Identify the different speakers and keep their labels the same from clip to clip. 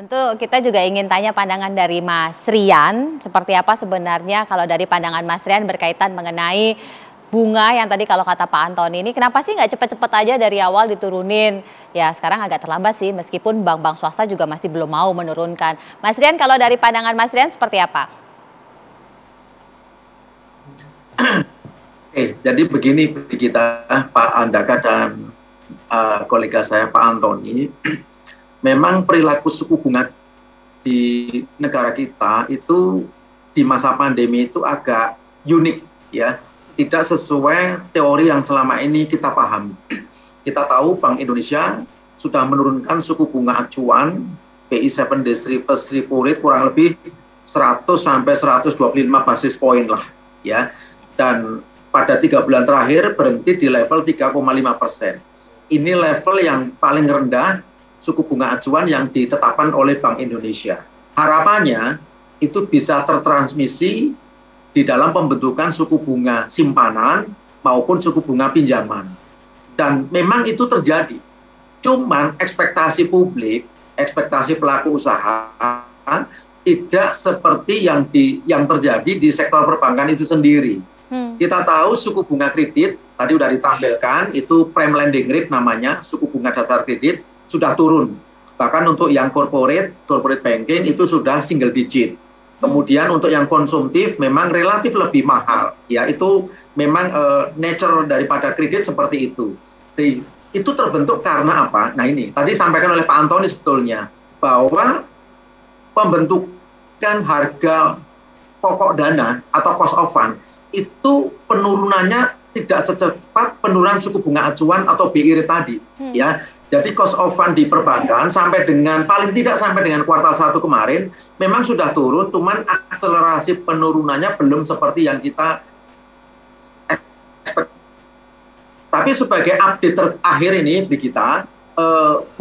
Speaker 1: Tentu kita juga ingin tanya pandangan dari Mas Rian, seperti apa sebenarnya kalau dari pandangan Mas Rian berkaitan mengenai bunga yang tadi kalau kata Pak Antoni ini kenapa sih nggak cepet-cepet aja dari awal diturunin? Ya sekarang agak terlambat sih meskipun bank-bank swasta juga masih belum mau menurunkan. Mas Rian kalau dari pandangan Mas Rian seperti apa?
Speaker 2: Jadi begini kita Pak Andaka dan kolega saya Pak Antoni, memang perilaku suku bunga di negara kita itu di masa pandemi itu agak unik ya, tidak sesuai teori yang selama ini kita pahami. Kita tahu Bank Indonesia sudah menurunkan suku bunga acuan BI 7 days repo rate kurang lebih 100 sampai 125 basis point lah ya, dan pada 3 bulan terakhir berhenti di level 3,5%. Ini level yang paling rendah suku bunga acuan yang ditetapkan oleh Bank Indonesia. Harapannya itu bisa tertransmisi di dalam pembentukan suku bunga simpanan maupun suku bunga pinjaman. Dan memang itu terjadi. Cuman ekspektasi publik, ekspektasi pelaku usaha tidak seperti yang terjadi di sektor perbankan itu sendiri. Kita tahu suku bunga kredit, tadi sudah ditampilkan, itu prime lending rate namanya, suku bunga dasar kredit, sudah turun. Bahkan untuk yang corporate banking itu sudah single digit. Kemudian untuk yang konsumtif memang relatif lebih mahal. Ya, itu memang nature daripada kredit seperti itu. Jadi, itu terbentuk karena apa? Nah ini, tadi sampaikan oleh Pak Antoni sebetulnya, bahwa pembentukan harga pokok dana atau cost of fund, itu penurunannya tidak secepat penurunan suku bunga acuan atau BI rate tadi. Ya, jadi cost of fund di perbankan sampai dengan paling tidak sampai dengan kuartal 1 kemarin memang sudah turun, cuman akselerasi penurunannya belum seperti yang kita expect. Tapi sebagai update terakhir ini di kita,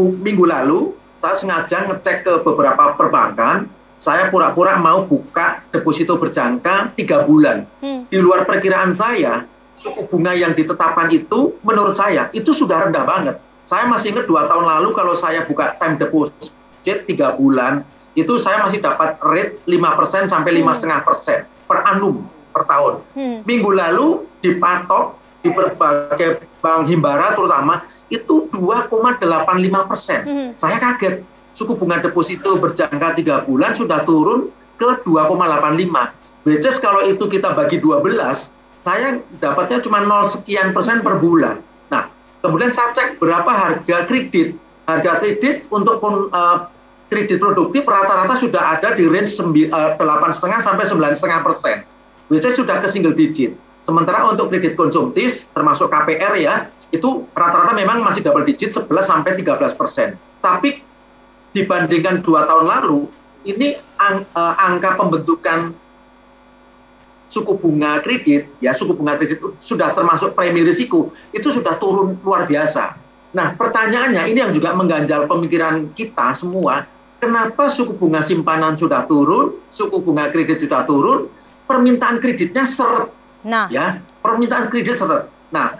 Speaker 2: minggu lalu saya sengaja ngecek ke beberapa perbankan, saya pura-pura mau buka deposito berjangka 3 bulan. Di luar perkiraan saya, suku bunga yang ditetapkan itu menurut saya itu sudah rendah banget. Saya masih ingat 2 tahun lalu kalau saya buka time deposit 3 bulan, itu saya masih dapat rate 5% sampai 5,5% per annum per tahun. Minggu lalu dipatok di berbagai bank himbara terutama itu 2,85%. Saya kaget. Suku bunga deposito berjangka 3 bulan sudah turun ke 2,85. Which is kalau itu kita bagi 12, saya dapatnya cuma 0 sekian persen per bulan. Nah, kemudian saya cek berapa harga kredit. Harga kredit untuk kredit produktif rata-rata sudah ada di range 8,5 sampai 9,5%. Which is sudah ke single digit. Sementara untuk kredit konsumtif, termasuk KPR ya, itu rata-rata memang masih double digit 11 sampai 13%. Tapi dibandingkan 2 tahun lalu, ini angka pembentukan suku bunga kredit, ya suku bunga kredit sudah termasuk premi risiko, itu sudah turun luar biasa. Nah, pertanyaannya ini yang juga mengganjal pemikiran kita semua, kenapa suku bunga simpanan sudah turun, suku bunga kredit sudah turun, permintaan kreditnya seret. Nah, ya, permintaan kredit seret. Nah,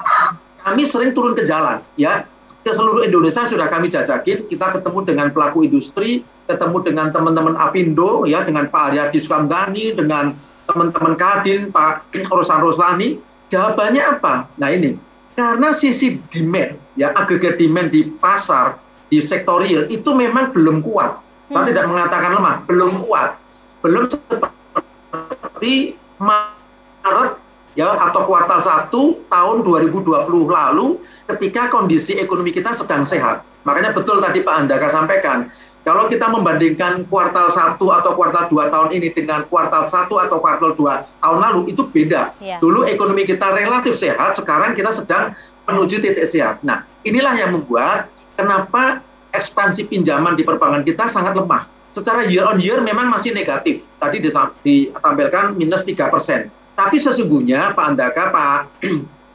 Speaker 2: kami sering turun ke jalan, ya. Ke seluruh Indonesia sudah kami jajakin, kita ketemu dengan pelaku industri, ketemu dengan teman-teman Apindo, ya, dengan Pak Aryadi Sukamdhani, dengan teman-teman Kadin, Pak Rosan Roslani. Jawabannya apa? Nah ini, karena sisi demand, ya agregat demand di pasar, di sektor real, itu memang belum kuat. Saya tidak mengatakan lemah, belum kuat. Belum seperti Maret, ya, atau kuartal 1 tahun 2020 lalu, ketika kondisi ekonomi kita sedang sehat. Makanya betul tadi Pak Andaka sampaikan, kalau kita membandingkan kuartal 1 atau kuartal 2 tahun ini dengan kuartal 1 atau kuartal 2 tahun lalu, itu beda. Dulu ekonomi kita relatif sehat, sekarang kita sedang menuju titik sehat. Nah, inilah yang membuat kenapa ekspansi pinjaman di perbankan kita sangat lemah. Secara year on year memang masih negatif. Tadi ditampilkan minus 3%. Tapi sesungguhnya Pak Andaka, Pak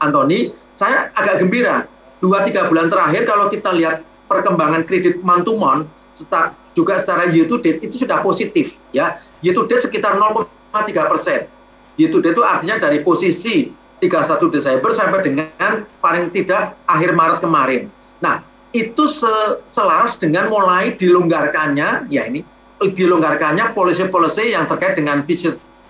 Speaker 2: Antoni, saya agak gembira. 2-3 bulan terakhir kalau kita lihat perkembangan kredit month to month, juga secara year to date itu sudah positif. Ya, year to date sekitar 0,3%. Year to date itu artinya dari posisi 31 Desember sampai dengan paling tidak akhir Maret kemarin. Nah, itu selaras dengan mulai dilonggarkannya, ya ini dilonggarkannya policy-policy yang terkait dengan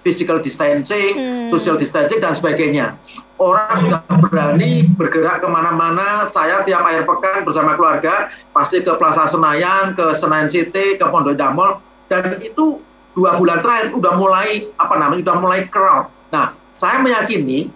Speaker 2: physical distancing, social distancing dan sebagainya. Orang sudah berani bergerak kemana-mana. Saya tiap akhir pekan bersama keluarga pasti ke Plaza Senayan, ke Senayan City, ke Pondok Indah Mall, dan itu 2 bulan terakhir udah mulai udah mulai crowd. Nah, saya meyakini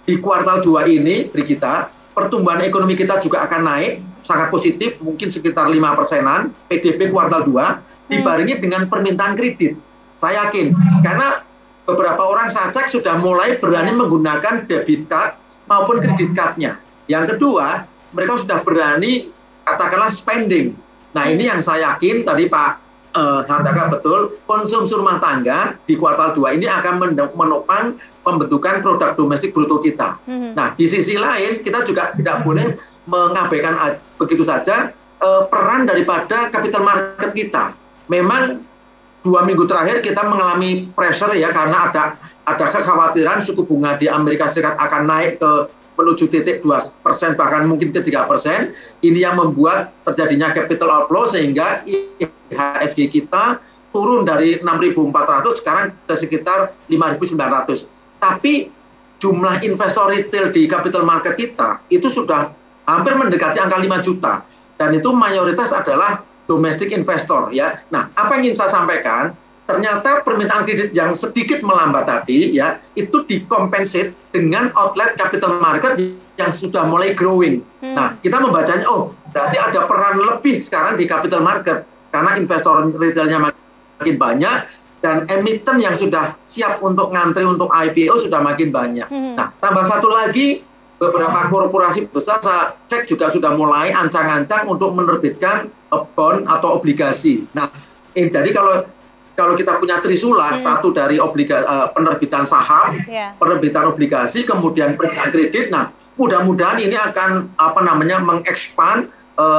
Speaker 2: di kuartal 2 ini, Brigita, pertumbuhan ekonomi kita juga akan naik sangat positif, mungkin sekitar 5%-an PDB kuartal 2 dibarengi dengan permintaan kredit. Saya yakin, karena beberapa orang saya cek sudah mulai berani menggunakan debit card maupun kredit card-nya. Yang kedua, mereka sudah berani katakanlah spending. Nah, ini yang saya yakin tadi Pak Handaka betul, konsumsi rumah tangga di kuartal 2 ini akan menopang pembentukan produk domestik bruto kita. Nah, di sisi lain kita juga tidak boleh mengabaikan begitu saja peran daripada capital market kita. Memang 2 minggu terakhir kita mengalami pressure ya, karena ada kekhawatiran suku bunga di Amerika Serikat akan naik ke menuju titik 2% bahkan mungkin ke 3%. Ini yang membuat terjadinya capital outflow sehingga IHSG kita turun dari 6.400 sekarang ke sekitar 5.900. Tapi jumlah investor retail di capital market kita itu sudah hampir mendekati angka 5 juta, dan itu mayoritas adalah domestic investor ya. Nah, apa yang ingin saya sampaikan, ternyata permintaan kredit yang sedikit melambat tadi ya, itu dikompensate dengan outlet capital market yang sudah mulai growing. Nah, kita membacanya, oh berarti ada peran lebih sekarang di capital market karena investor retailnya makin banyak dan emiten yang sudah siap untuk ngantri untuk IPO sudah makin banyak. Nah, tambah satu lagi, beberapa korporasi besar saya cek juga sudah mulai ancang-ancang untuk menerbitkan bond atau obligasi. Nah, jadi kalau kita punya trisula, satu dari penerbitan saham, penerbitan obligasi, kemudian permintaan kredit. Nah, mudah-mudahan ini akan mengekspand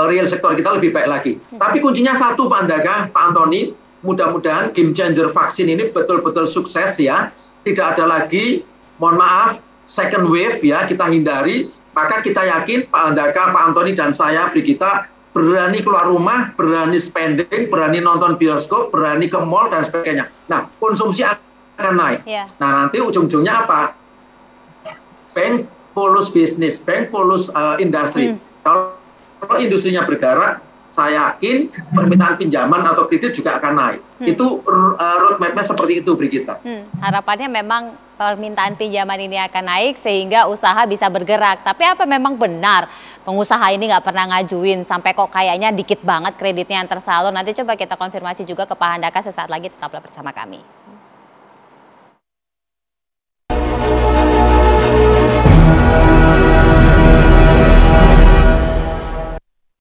Speaker 2: real sektor kita lebih baik lagi. Tapi kuncinya satu Pak Handaka, Pak Antoni, mudah-mudahan game changer vaksin ini betul-betul sukses ya. Tidak ada lagi, mohon maaf, second wave ya, kita hindari. Maka kita yakin Pak Handaka, Pak Antoni dan saya, Brigita, berani keluar rumah, berani spending, berani nonton bioskop, berani ke mall dan sebagainya. Nah, konsumsi akan naik. Nah, nanti ujung-ujungnya apa? Bank follows business, bank follows industri. Kalau industrinya bergerak, saya yakin permintaan pinjaman atau kredit juga akan naik. Itu roadmap-nya seperti itu, Brigita.
Speaker 1: Harapannya memang permintaan pinjaman ini akan naik sehingga usaha bisa bergerak. Tapi apa memang benar pengusaha ini nggak pernah ngajuin sampai kok kayaknya dikit banget kreditnya yang tersalur? Nanti coba kita konfirmasi juga ke Pak Handaka sesaat lagi, tetaplah bersama kami.